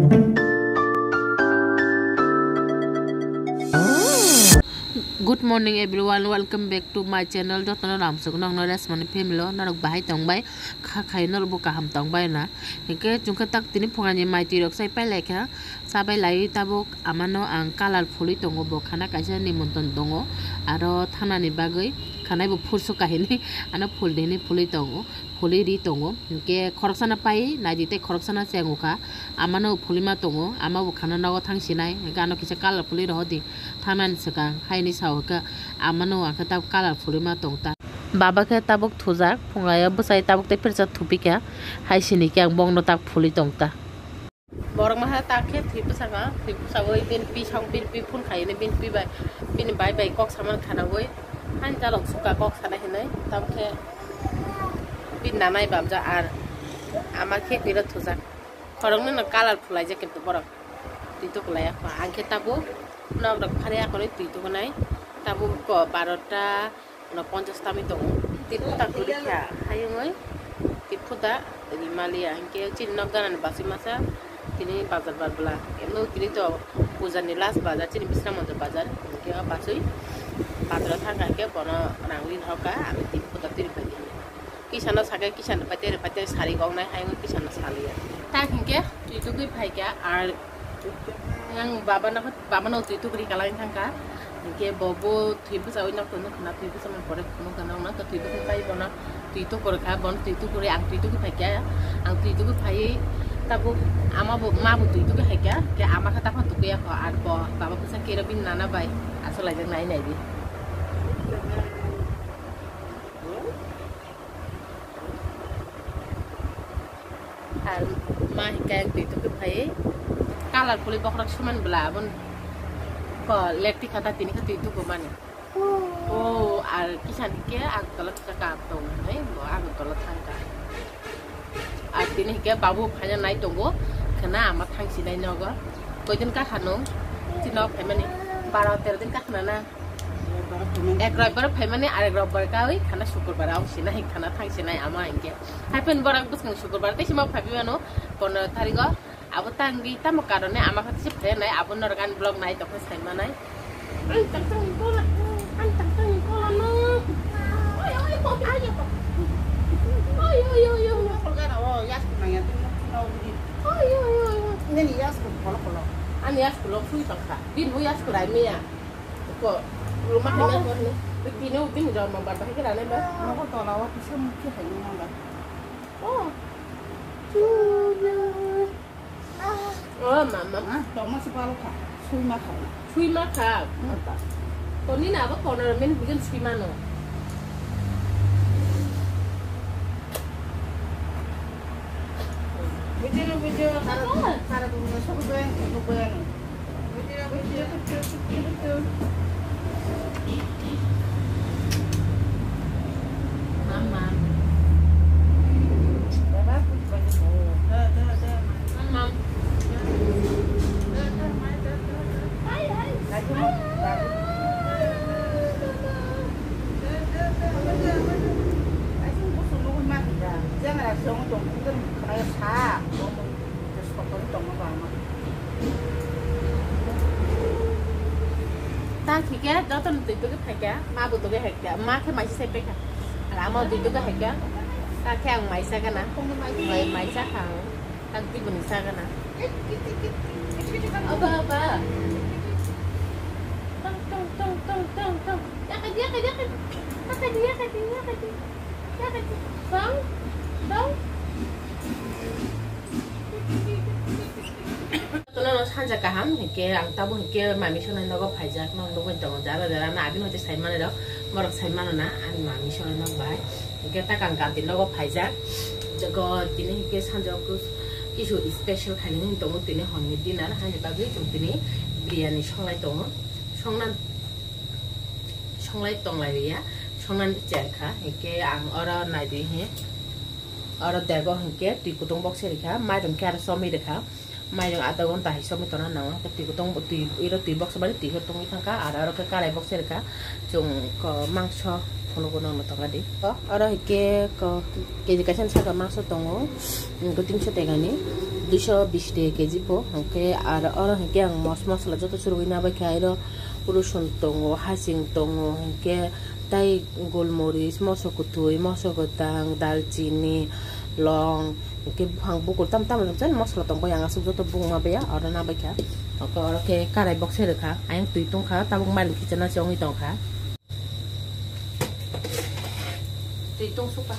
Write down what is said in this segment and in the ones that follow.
Good morning everyone, welcome back to my channel. Jotno ram suk nong noras mani family narok bahai tongbai kha khai nor bu kaham tongbai na hingke jungka tak tini phongani mai tirok sai pai lekha sabai lai tabuk amano ang colorful tongo bo khana kaisa nimonton tongo aro thanani bagai khanai bu phursu kahini ana phul deni phuli tongo phuli ri tongo hingke khoroksana pai naidite khoroksana chenguka amano phulima tongo ama bu khana nago thangsinai hingke ano kisa colorful rohdi thanan saka haini sawka amano angka tab colorful ma tongta baba ke tabuk thujak phungaya busai tabuk te phirsa thupika haisini ke ang bongno tak phuli tongta borok ma ta khe thipu sagoi bin pi sang bin pi phun khaine bin pi bai bai kok saman khana goi han jalok suka kok sana hinai tam khe bin nanai babja ar ama khe bira thujak korong na colorful ai je ke borok titu kulaya angke tabu nong rok khare akone titu konai tabu ko 12টা 50টা mi tong tipu ta kurikha hayungoi tipu da rimalia angke chin nogganan basi masa tini bazar barbala emno tini to puja ni last bazar tini bisra montor bazar angke basui bazar thanga ke bono rangli hoka ami tipu ta tiri pai kisana sagai kisana pate sari gongnai hayungoi kisana salia ta angke titu goi phaiga ar yang baba no titu kri kalain thangka ke bobo thibu sawi na kono khana thibu sama pore kono kana na to thibu pai bona titu kor kha bon titu kore ang titu ki phakya ang titu ki phai tabu ama bo ma bo titu ki phakya ke ama khata pha tukia kho ar bo baba pusa ke rabin nana bai asala jang nai nai di ar ma hikang titu ki phai kalar puli bokrak suman belabon ko lekti kata tini kata itu ko mane oh ar kisan ke ag tolat ka tong nai bo ag tolat thangka ar tini ke babu phanya nai tongo khana ama thang sinai nogo koidin ka khano tinok phemani 12-13 din ka khana ek robar phemani ar ek robar kawi khana শুক্রবার aw sinai khana thang sinai ama inge hapen borak busang শুক্রবার te sima phabibano 15 tariko abo tanggi tamo karone ama khati se phre nai abo norgan blog nai to khai manai antang kola no oi ko ayo oi kolgara o yas nanya no oi neni yas kola ani yas kola fui tangka din ho yas kola mia ko rumah ni ko ni bitino bin jam mambar ta kira nai ba ko to lawa kisam ki hai ni ba oh oh mama tong masih palu kah sui makan kon ni na ba kon men bikin sui mano video cara punya satu ben video mama ta thì cái đó tôi tự cái phải cá ma bự tôi cái hạt cá ma cái máy xe bé cả làm mà tự cái hạt cá ta khen máy xe cái nào máy xe hàng ta tự mình xe cái nào apa tung ya sang dong nó 산자 kaham hike ang tabu hike mami shona nogo phaijak no logo tong jara jara na abin hote sai mane do morok sai mano na an mami shona no bai hike ta kang kanti nogo phaijak jago tini hike sanja ko isu special khani tong tini honni dinar hani bagui tong tini biryani songlai tong lai ya songnan jengkha hike ang ora nai di he ora dego hike ti kutung box rekha mai dong kar somi rekha mai dong ada gon tahi somi tona na ti kutung ti iro ti box bari ti kutung thangka ara ke karai box rekha jung ko mangso kono kono no tonga di ora hike ko keji kasan sa mangso tongo ko 300 tegani 220 টাকা কেজি পো ওকে আর আর হেকে আং মশলা যত শুরু না বাই খাই র রসুন দङो হাসিং দङो হেকে তাই গোলমরিচ মশকুতুই মশগতাং দালচিনি long ke hang buku tam jan mosla tong bayang asuk joto bung ma beya ora na baikha oke karai box he kha ayang tui tung kha tabung mal ki chana chong i tong kha tui tung supa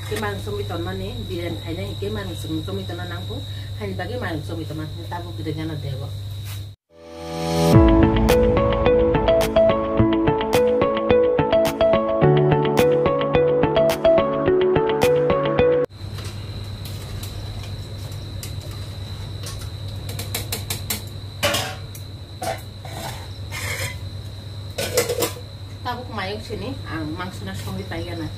ke man somi ton mane biren khaina ke man somi ton nang ko hain bagi man somi ton man tabu ki de jana debo tabuk mayong sini ang mangsuna songi paigana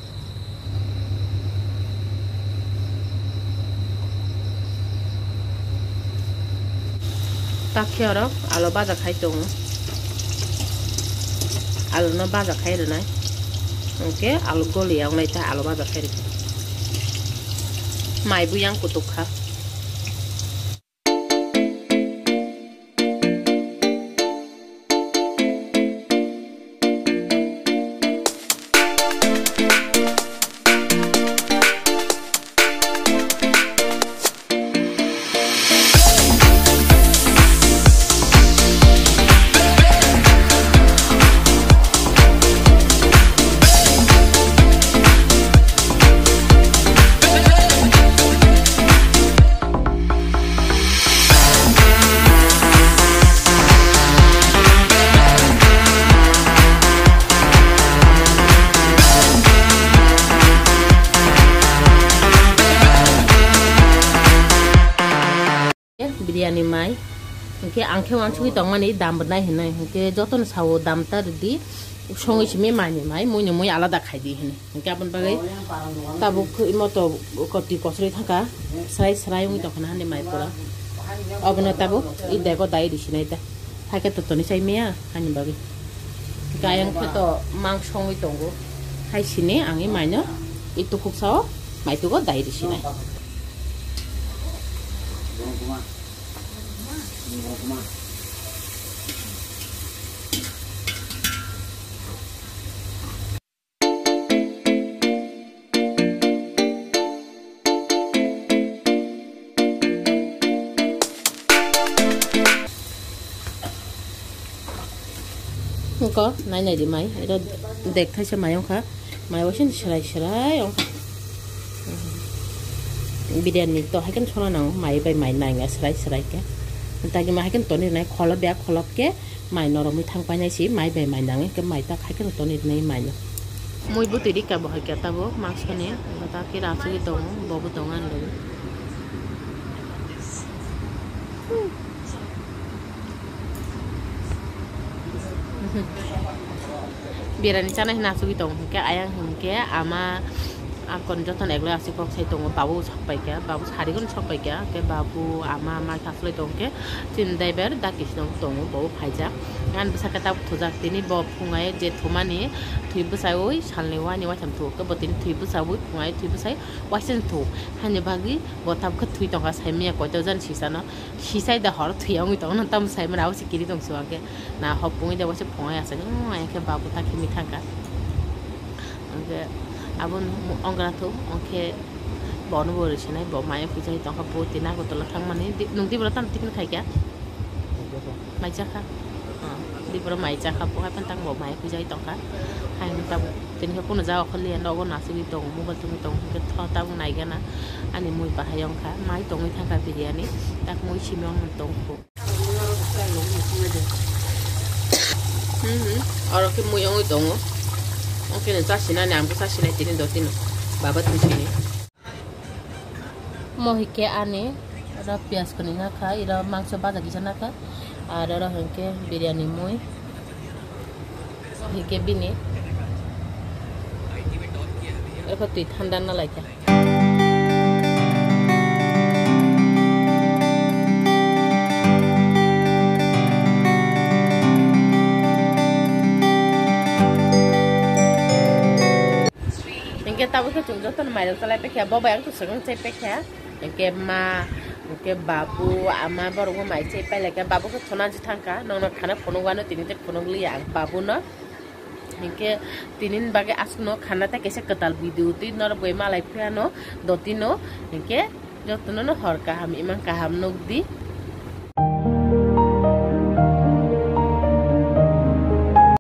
takhi aro alo baja khai tong alo no baja khai re nai oke alo goli ang nai ta alo baja khai re mai bu yang kutuk kha biryani mai ke angke wan chui tong mani dam bnai hinai ke joton sawo dam tar di songi chime mani mai moi alada khai di hine ke apun bagai tabuk imoto koti kosri thaka srai ung tokna hane mai pura obna tabuk I deko dai di sinai ta hake to toni sai mea hani bagai kayang photo mang songi tongo hai sine angi mai no itu khuk sao mai tu go dai di sinai ko nai di mai itu dek thai se mai kha mai wasin serai ong biryani to hakan chona nang mai bai mai nai nga serai ke tagi mai hakan toni nai kholop ke mai noromi thang pa nai si mai bai mai nang ke mai ta hakan toni nai mai no moi bu tiri ka bo hakya ta bo max ne ta ki rasu ki tong bo bu tongan lo biryani chana hina su ki tong ke ayang ke ama akon joton eglo asikok sai tong babu sapai babu sari gon sapai ke babu ama ma khasle tong ke tin daiber dakis tong babu phaija gan bisa kata thojak tini bo phungai je thomani thui busai oi salne wani wa tham thu ke botin thui busai oi phungai thui busai wasen thu hanye bagi botab ke thui tong sai mia ko to jan sisana sisai da hor thui ang tong na tam sai mara wasi kiri tong suake na hopung de wasi phungai asa ai ke babu ta kimi thangka ke abon ongratu onke bono bore sinai bo maya pujai tongka potina ko tola thang mani nungti bro tam tikna khai kya mai cha kha di bro mai cha kha po hai pan tang bo maya pujai tongka hai ta tin ka puno jaw kholi no go nasu bi tong mobile tu tong ke tho ta bu nai gana ani mui pa hayong kha mai tong thang ka biryani tak mui chimong tong ko aro ke mui ong tong oke nih sasina nih ampu sasina tirin dotin babat di sini mau hike ane ada pias kuning kha ira mangso baja di sana kha ada hengke biryani moi hike bini এরপর তুই ঠান্ডা না লাগা tao với cái chúng rất là mày được tao lại bé kia bao bé cũng sử dụng chơi bé kia cái mà ke babu ama borong mai sei pai leke babu ko thona ji thangka nong khana phonogano tini te phonogli ang babu no ke tinin bage asno khana ta kese katal video ti nor boi malai piano dotino ke jotno no hor kaham imang kaham nok di